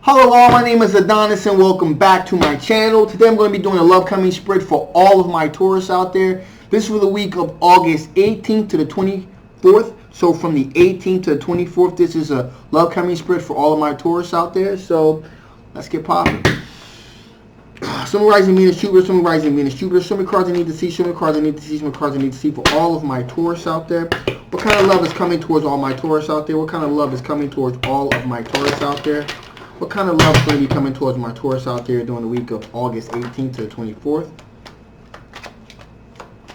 Hello all, my name is Adonis and welcome back to my channel. Today I'm going to be doing a love coming spread for all of my Taurus out there. This is for the week of August 18th to the 24th. So from the 18th to the 24th, this is a love coming spread for all of my Taurus out there. So let's get popping. Some rising Venus Jupiter, some rising Venus Jupiter. Show me cards I need to see, show me cards I need to see, show me cards I need to see for all of my Taurus out there. What kind of love is coming towards all my Taurus out there? What kind of love is coming towards all of my Taurus out there? What kind of love is going to be coming towards my Taurus out there during the week of August 18th to the 24th?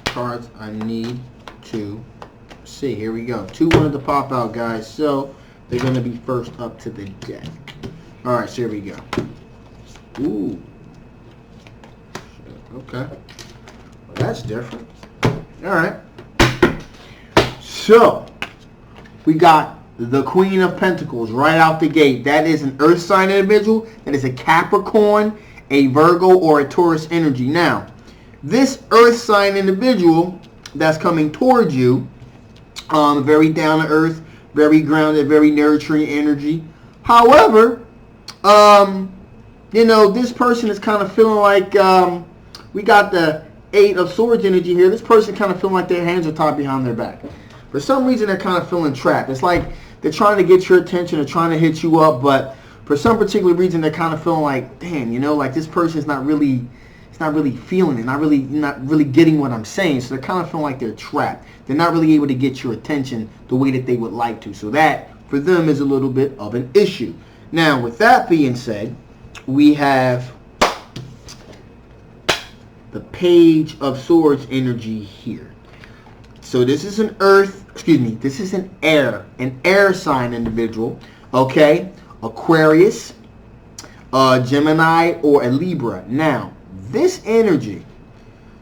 Cards I need to see. Here we go. Two wanted to pop out, guys. So they're going to be first up to the deck. All right, so here we go. Ooh. Okay. Well, that's different. All right. So we got the Queen of Pentacles right out the gate. That is an Earth sign individual. That is a Capricorn, a Virgo, or a Taurus energy. Now, this Earth sign individual that's coming towards you, very down to earth, very grounded, very nurturing energy. However, this person is kind of feeling like we got the Eight of Swords energy here. This person kind of feeling like their hands are tied behind their back. For some reason, they're kind of feeling trapped. It's like they're trying to get your attention, they're trying to hit you up, but for some particular reason, they're kind of feeling like, damn, like this person's not really feeling it, not really getting what I'm saying. So they're kind of feeling like they're trapped. They're not really able to get your attention the way that they would like to. So that, for them, is a little bit of an issue. Now, with that being said, we have the Page of Swords energy here. So this is an this is an air sign individual, okay? Aquarius, Gemini, or a Libra. Now, this energy,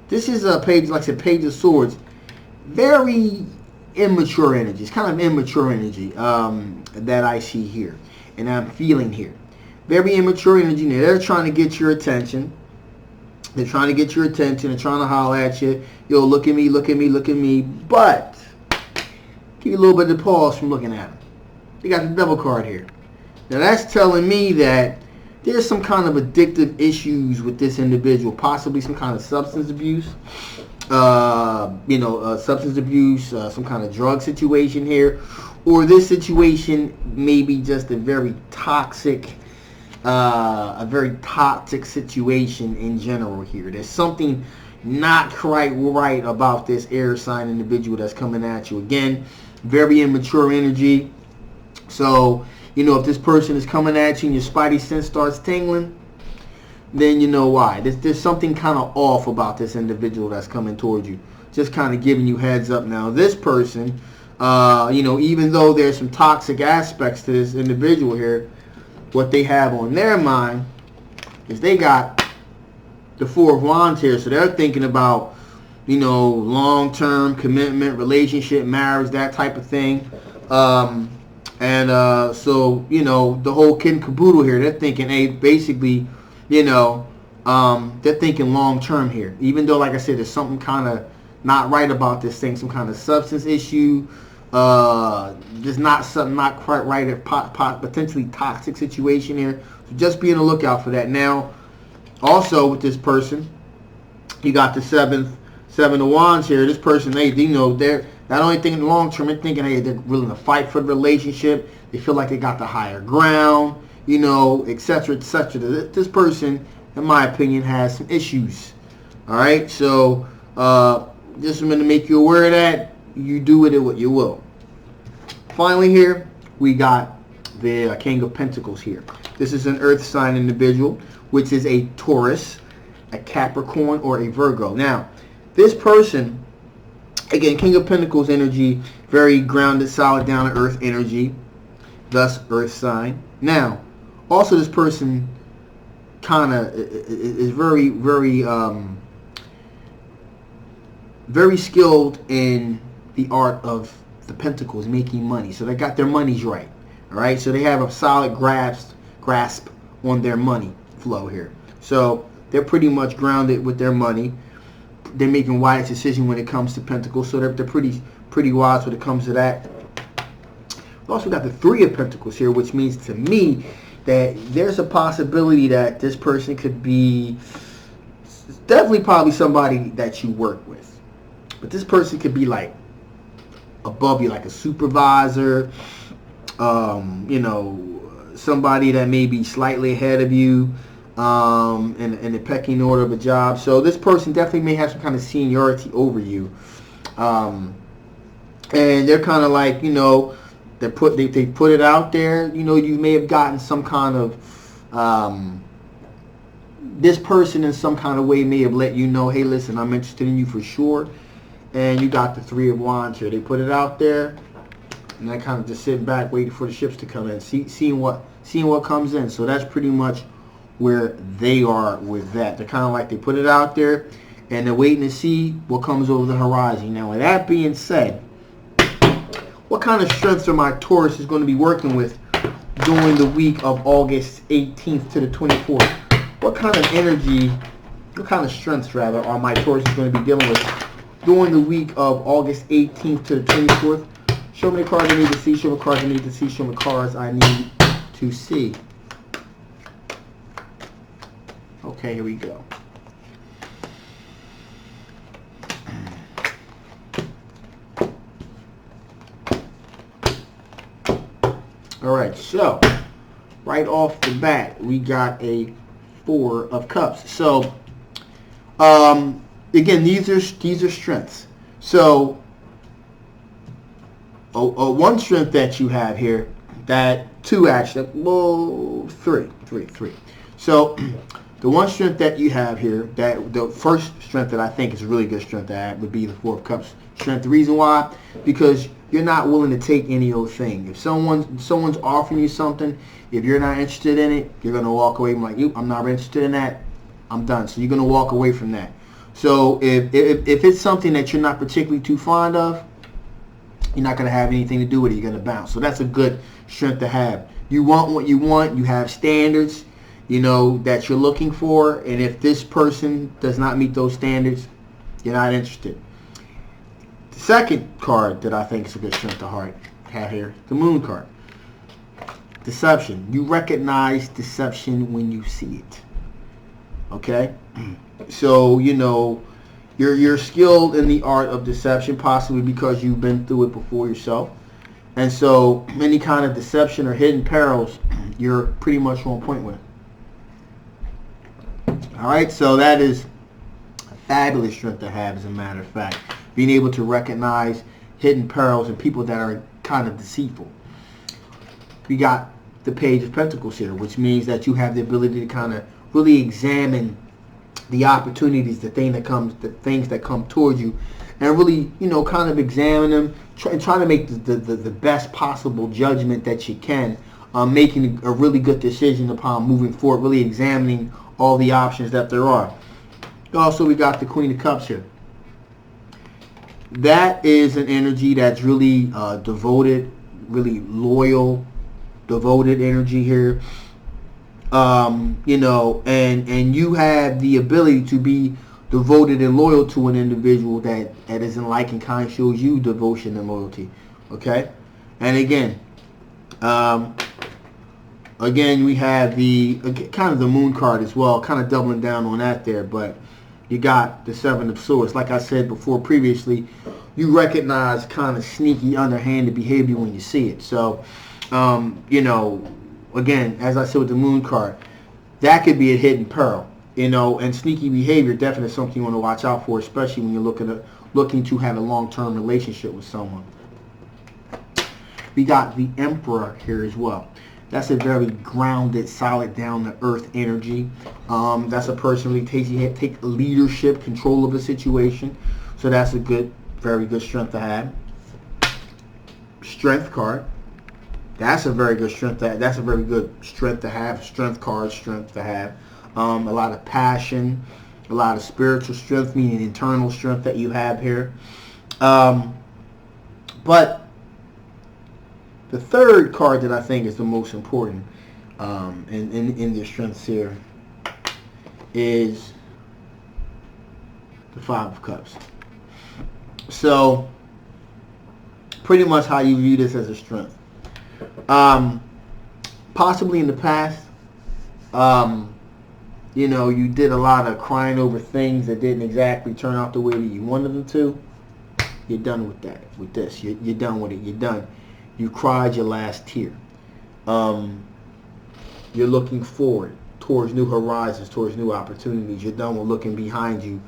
this is a page, like I said, Page of Swords, very immature energy. It's kind of immature energy that I see here, and I'm feeling here. Very immature energy. Now, they're trying to get your attention. They're trying to get your attention. They're trying to holler at you. Yo, look at me, look at me, look at me. But give you a little bit of pause from looking at them. You got the Devil card here. Now that's telling me that there's some kind of addictive issues with this individual. Possibly some kind of substance abuse. Substance abuse, some kind of drug situation here. Or this situation may be just a very toxic situation in general here. There's something not quite right about this air sign individual that's coming at you. Again, very immature energy. So, if this person is coming at you and your spidey sense starts tingling, then you know why. There's something kind of off about this individual that's coming towards you. Just kind of giving you heads up. Now, this person, even though there's some toxic aspects to this individual here, what they have on their mind is they got the Four of Wands here. So they're thinking about, long-term commitment, relationship, marriage, that type of thing. So, the whole kid and caboodle here, they're thinking, hey, basically, they're thinking long-term here. Even though, like I said, there's something kind of not right about this thing, some kind of substance issue. There's not quite right, a potentially toxic situation here. So just be on the lookout for that. Now, also with this person, you got the Seven of Wands here. This person, they're not only thinking long term, they're thinking, hey, they're willing to fight for the relationship. They feel like they got the higher ground, etc., etc. This person, in my opinion, has some issues. All right, so just I'm going to make you aware of that. You do with it what you will. Finally here, we got the King of Pentacles here. This is an Earth sign individual, which is a Taurus, a Capricorn, or a Virgo. Now, this person, again, King of Pentacles energy, very grounded, solid, down-to-earth energy, thus Earth sign. Now, also this person kind of is very, very, very skilled in the art of the Pentacles, making money. So they got their monies right. All right, so they have a solid grasp on their money flow here. So they're pretty much grounded with their money. They're making wise decisions when it comes to Pentacles. So they're pretty wise when it comes to that. We also got the Three of Pentacles here, which means to me, that there's a possibility that this person could be definitely probably somebody that you work with. But this person could be like above you, like a supervisor, you know, somebody that may be slightly ahead of you in the pecking order of a job. So this person definitely may have some kind of seniority over you. And they're kind of like, you know, they put it out there. You know, you may have gotten some kind of this person in some kind of way may have let you know, hey, listen, I'm interested in you for sure. And you got the Three of Wands here. They put it out there, and I kind of just sitting back waiting for the ships to come in, seeing what comes in. So that's pretty much where they are with that. They're kind of like they put it out there, and they're waiting to see what comes over the horizon. Now, with that being said, what kind of strengths are my Taurus is going to be working with during the week of August 18th to the 24th? What kind of energy, what kind of strengths, rather, are my Taurus is going to be dealing with during the week of August 18th to the 24th? Show me the cards I need to see. Show me the cards I need to see. Show me the cards I need to see. Okay, here we go. All right, so right off the bat, we got a Four of Cups. So, again, these are strengths. So, one strength that you have here, that two actually, well, three. So, the one strength that you have here, that the first strength that I think is a really good strength to have would be the Four of Cups strength. The reason why, because you're not willing to take any old thing. If someone's offering you something, if you're not interested in it, you're gonna walk away from like, I'm not interested in that. I'm done. So you're gonna walk away from that. So if it's something that you're not particularly too fond of, you're not gonna have anything to do with it. You're gonna bounce. So that's a good strength to have. You want what you want. You have standards, you know, that you're looking for, and if this person does not meet those standards, you're not interested. The second card that I think is a good strength to have here, the Moon card. Deception. You recognize deception when you see it. Okay? So, you know, you're skilled in the art of deception, possibly because you've been through it before yourself. And so, any kind of deception or hidden perils, you're pretty much on point with it. Alright, so that is a fabulous strength to have, as a matter of fact. Being able to recognize hidden perils and people that are kind of deceitful. We got the Page of Pentacles here, which means that you have the ability to kind of really examine the opportunities, the things that come towards you, and really, you know, kind of examine them, try to make the best possible judgment that you can, making a really good decision upon moving forward, really examining all the options that there are. Also, we got the Queen of Cups here. That is an energy that's really devoted, really loyal, devoted energy here. You know, and you have the ability to be devoted and loyal to an individual that is in like and kind, shows you devotion and loyalty. Okay? And again, we have the kind of the Moon card as well, kind of doubling down on that there, but you got the Seven of Swords. Like I said before previously, you recognize kind of sneaky, underhanded behavior when you see it. So, you know, again, as I said with the Moon card, that could be a hidden peril. You know, and sneaky behavior definitely is something you want to watch out for, especially when you're looking to have a long-term relationship with someone. We got the Emperor here as well. That's a very grounded, solid, down-to-earth energy. That's a person really take leadership, control of a situation. So that's a very good strength to have. Strength card. That's a very good strength to have. That's a very good strength to have. Strength card, strength to have. A lot of passion, a lot of spiritual strength, meaning internal strength that you have here. But the third card that I think is the most important in your strengths here is the Five of Cups. So, pretty much how you view this as a strength. possibly in the past, you know, you did a lot of crying over things that didn't exactly turn out the way that you wanted them to. You're done with that. With this, you're done with it. You're done. You cried your last tear. You're looking forward towards new horizons, towards new opportunities. You're done with looking behind you,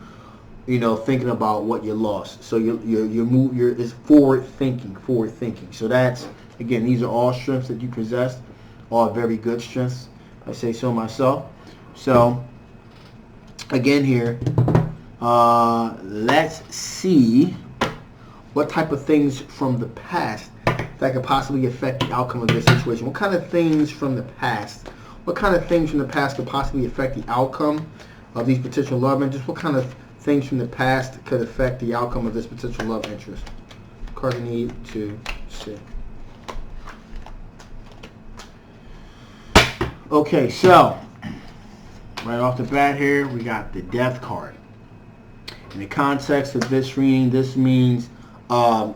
you know, thinking about what you lost. So it's forward thinking. So that's, again, these are all strengths that you possess, all very good strengths. I say so myself. So again here, let's see what type of things from the past that could possibly affect the outcome of this situation. What kind of things from the past? What kind of things from the past could possibly affect the outcome of these potential love interests? What kind of things from the past could affect the outcome of this potential love interest? Card you need to see. Okay, so right off the bat here, we got the Death card. In the context of this reading, this means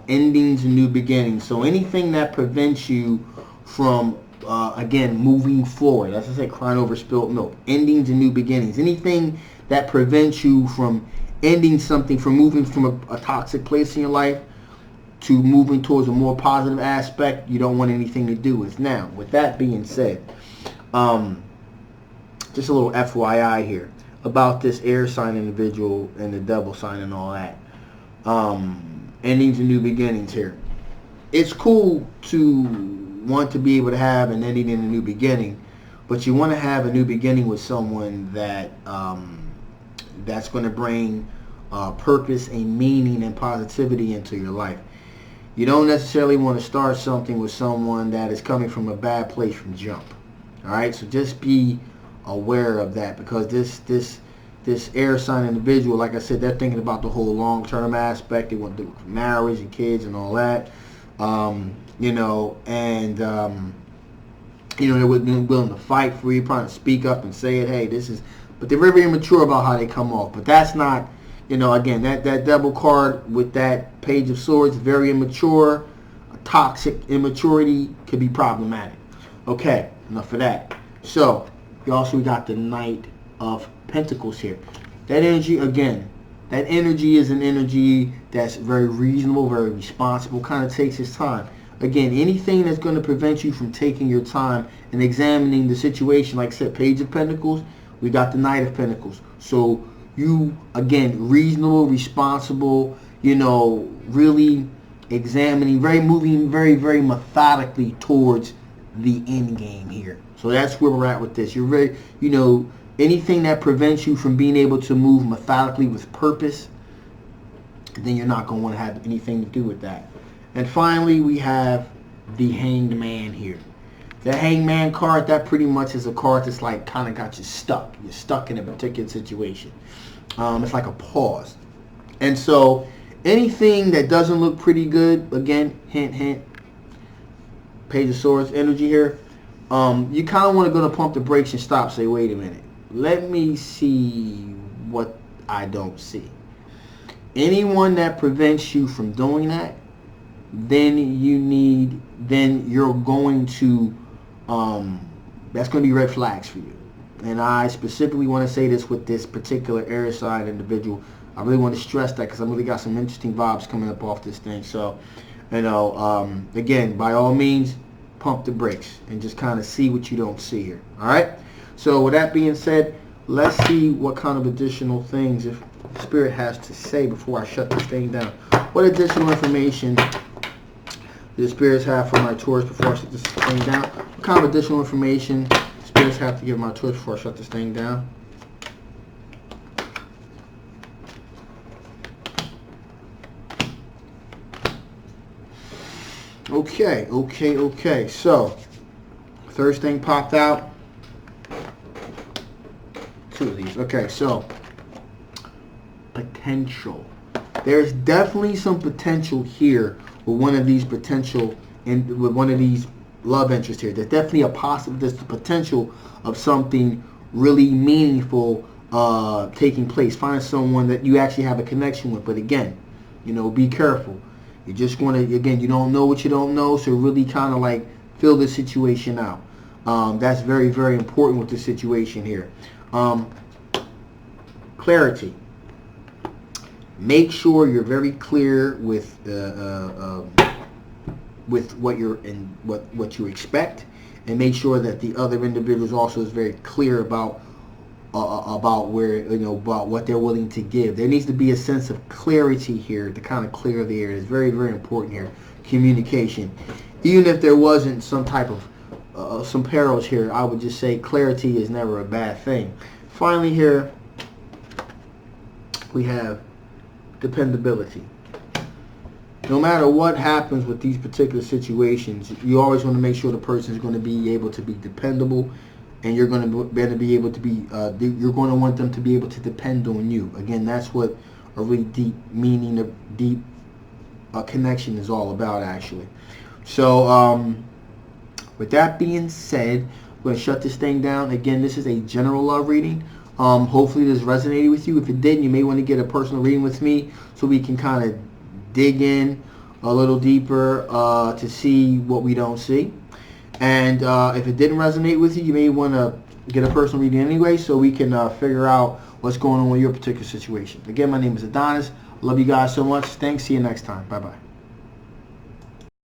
endings and new beginnings. So anything that prevents you from, again, moving forward. As I said, crying over spilled milk. Endings and new beginnings. Anything that prevents you from ending something, from moving from a toxic place in your life to moving towards a more positive aspect, you don't want anything to do with. Now, with that being said, just a little FYI here about this air sign individual and the devil sign and all that. Endings and new beginnings here. It's cool to want to be able to have an ending and a new beginning, but you want to have a new beginning with someone that that's going to bring purpose and meaning and positivity into your life. You don't necessarily want to start something with someone that is coming from a bad place from jump. All right, so just be aware of that, because this air sign individual, like I said, they're thinking about the whole long-term aspect. They want to do marriage and kids and all that, you know, and you know, they're willing to fight for you, trying to speak up and say it. Hey, this is, but they're very immature about how they come off. But that's not, you know, again, that devil card with that Page of Swords, very immature. Toxic immaturity could be problematic. Okay, enough of that. So you also got the Knight of Pentacles here. That energy, again, that energy is an energy that's very reasonable, very responsible, kind of takes its time. Again, anything that's going to prevent you from taking your time and examining the situation, like I said, Page of Pentacles, we got the Knight of Pentacles. So you, again, reasonable, responsible, you know, really examining, moving very methodically towards the end game here. So that's where we're at with this. You're very, you know, anything that prevents you from being able to move methodically with purpose, then you're not going to want to have anything to do with that. And finally, we have the Hanged Man here. The Hanged Man card, that pretty much is a card that's like kind of got you stuck. You're stuck in a particular situation. It's like a pause. And so anything that doesn't look pretty good, again, hint, hint, Page of Swords energy here, you kind of want to go to pump the brakes and stop. Say, wait a minute. Let me see what I don't see. Anyone that prevents you from doing that, then you're going to, that's going to be red flags for you. And I specifically want to say this with this particular Aries sign individual. I really want to stress that because I really got some interesting vibes coming up off this thing. So, you know, again, by all means, pump the brakes and just kind of see what you don't see here. All right? So with that being said, let's see what kind of additional things if Spirit has to say before I shut this thing down. What additional information do the Spirits have for my Taurus before I shut this thing down? What kind of additional information Spirits have to give my Taurus before I shut this thing down? Okay. So, first thing popped out. Two of these. Okay, so potential. There's definitely some potential here with one of these potential and with one of these love interests here. There's definitely there's the potential of something really meaningful taking place. Find someone that you actually have a connection with. But again, you know, be careful. You just want to, again, you don't know what you don't know, so really kind of like fill the situation out. That's very, very important with this situation here. Clarity. Make sure you're very clear with what you expect, and make sure that the other individuals also is very clear about where, about what they're willing to give. There needs to be a sense of clarity here to kind of clear the air. It's very, very important here. Communication. Even if there wasn't some type of some perils here, I would just say clarity is never a bad thing. Finally here, we have dependability. No matter what happens with these particular situations, you always want to make sure the person is going to be able to be dependable, and you're going to be able to be, you're going to want them to be able to depend on you. Again, that's what a really deep meaning, a deep connection is all about, actually. So, with that being said, I'm going to shut this thing down. Again, this is a general love reading. Hopefully this resonated with you. If it didn't, you may want to get a personal reading with me so we can kind of dig in a little deeper to see what we don't see. And if it didn't resonate with you, you may want to get a personal reading anyway so we can figure out what's going on with your particular situation. Again, my name is Adonis. I love you guys so much. Thanks. See you next time. Bye-bye.